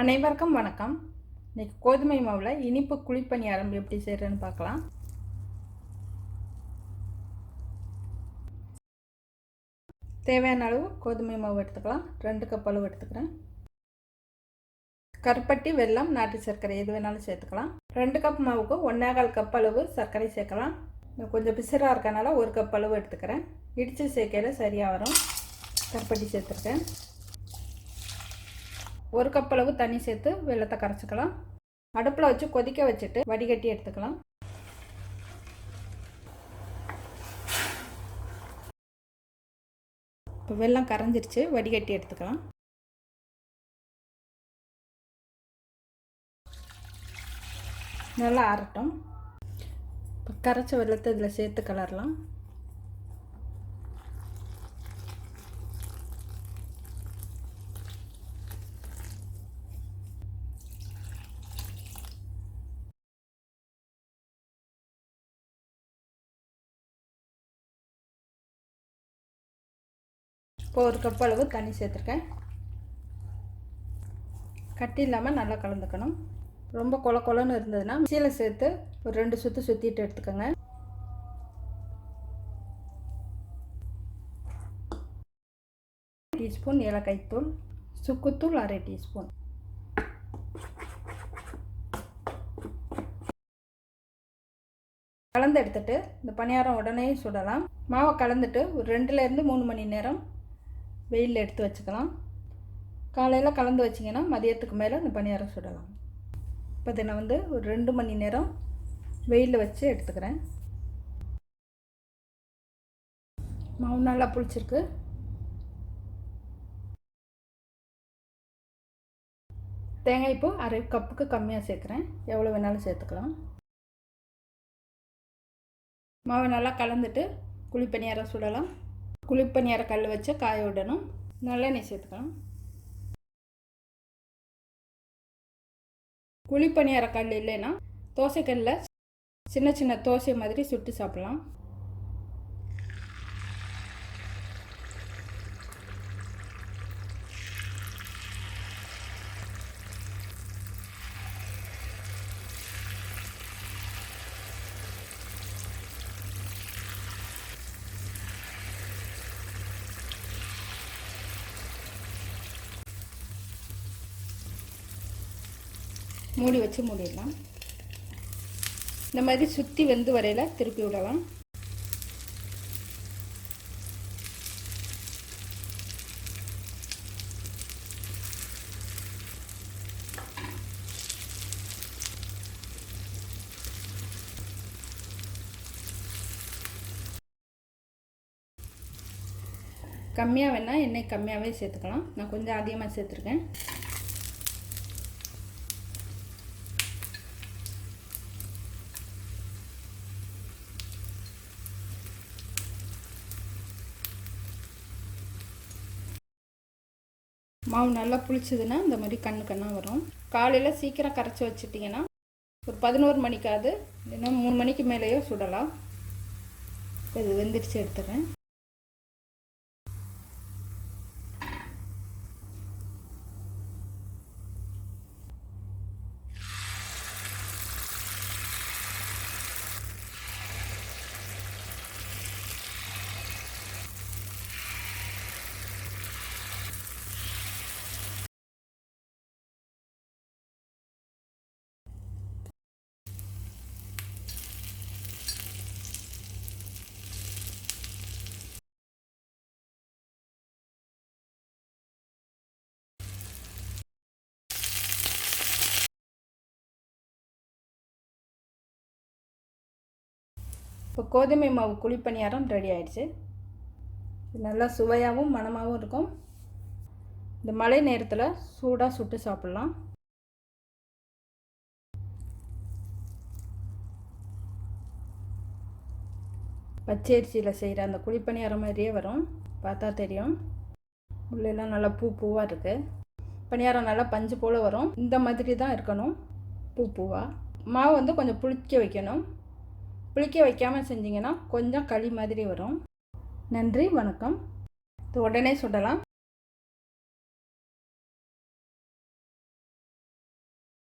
அனைவருக்கும் வணக்கம். இன்னைக்கு கோதுமை மாவில் இனிப்பு குழிப்பணியாரம் எப்படி செய்கிறேன்னு பார்க்கலாம். தேவையான அளவு கோதுமை மாவு எடுத்துக்கலாம். 2 கப் அளவு எடுத்துக்கிறேன். கருப்பட்டி, வெல்லம், நாட்டு சர்க்கரை எது வேணாலும் சேர்த்துக்கலாம். 2 கப் மாவுக்கு 1/4 கப் அளவு சர்க்கரை சேர்க்கலாம். கொஞ்சம் பிசுறாக இருக்கனால 1 கப் அளவு எடுத்துக்கிறேன். இடித்து சேர்க்கையில் சரியாக வரும். கருப்பட்டி சேர்த்துருக்கேன். 1 கப் அளவு தண்ணி சேர்த்து வெல்லத்தை கரைச்சிக்கலாம். அடுப்பில் வச்சு கொதிக்க வச்சுட்டு வடிகட்டி எடுத்துக்கலாம். இப்போ வெல்லம் கரைஞ்சிருச்சு, வடிகட்டி எடுத்துக்கலாம். நல்லா ஆறட்டும். இப்போ கரைச்ச வெல்லத்தை இதில் சேர்த்து கலரலாம். இப்போ 1 கப் அளவு தண்ணி சேர்த்துருக்கேன். கட்டி இல்லாமல் நல்லா கலந்துக்கணும். ரொம்ப கொல கொலன்னு இருந்ததுன்னா மிக்சியில் சேர்த்து ஒரு 2 சுற்று சுற்றிட்டு எடுத்துக்கோங்க. டீஸ்பூன் ஏலக்காய் தூள், சுக்குத்தூள் 1/2 டீஸ்பூன். கலந்து எடுத்துட்டு இந்த பணியாரம் உடனே சுடலாம். மாவை கலந்துட்டு ஒரு 2லேருந்து 3 மணி நேரம் வெயிலில் எடுத்து வச்சுக்கலாம். காலையில் கலந்து வச்சிங்கன்னா மதியத்துக்கு மேலே இந்த பணியாரம் சுடலாம். இப்போ இதை நான் ஒரு 2 மணி நேரம் வெயிலில் வச்சு எடுத்துக்கிறேன். மாவு நல்லா புளிச்சிருக்கு. தேங்காய் இப்போ 1/2 கப்புக்கு கம்மியாக சேர்க்குறேன். எவ்வளோ வேணாலும் சேர்த்துக்கலாம். மாவை நல்லா கலந்துட்டு குழிப்பணியாரம் சுடலாம். குழிப்பணியார கல் வச்சு காய விடணும். நல்லெண்ணெய் சேர்த்துக்கலாம். குழிப்பணியார கல் இல்லைன்னா தோசைக்கல்லில் சின்ன சின்ன தோசை மாதிரி சுட்டு சாப்பிட்லாம். மூடி வச்சு மூடிடலாம். இந்த மாதிரி சுற்றி வெந்து வரையில் திருப்பி விடலாம். கம்மியாக வேணால் எண்ணெய் கம்மியாகவே சேர்த்துக்கலாம். நான் கொஞ்சம் அதிகமாக சேர்த்துருக்கேன். மாவு நல்லா புளிச்சதுன்னா இந்த மாதிரி கண்ணாக வரும். காலையில் சீக்கிரம் கரைச்சி வச்சுட்டிங்கன்னா ஒரு 11 மணிக்காவது இல்லைன்னா 3 மணிக்கு மேலேயோ சுடலாம். இது வெந்துடுச்சு, எடுத்துகிறேன். இப்போ கோதுமை மாவு குழிப்பணியாரம் ரெடி ஆயிடுச்சு. நல்லா சுவையாகவும் மணமாகவும் இருக்கும். இந்த மழை நேரத்தில் சூடாக சுட்டு சாப்பிட்லாம். பச்சரிசியில் செய்கிற அந்த குழிப்பணியாரம் மாதிரியே வரும். பார்த்தா தெரியும். உள்ளெல்லாம் நல்லா பூவாக இருக்குது. பணியாரம் நல்லா பஞ்சு போல் வரும். இந்த மாதிரி தான் இருக்கணும், பூவாக. மாவு கொஞ்சம் புளிக்க வைக்கணும். புளிக்க வைக்காமல் செஞ்சிங்கன்னா கொஞ்சம் களி மாதிரி வரும். நன்றி, வணக்கம். இது உடனே சுடலாம்.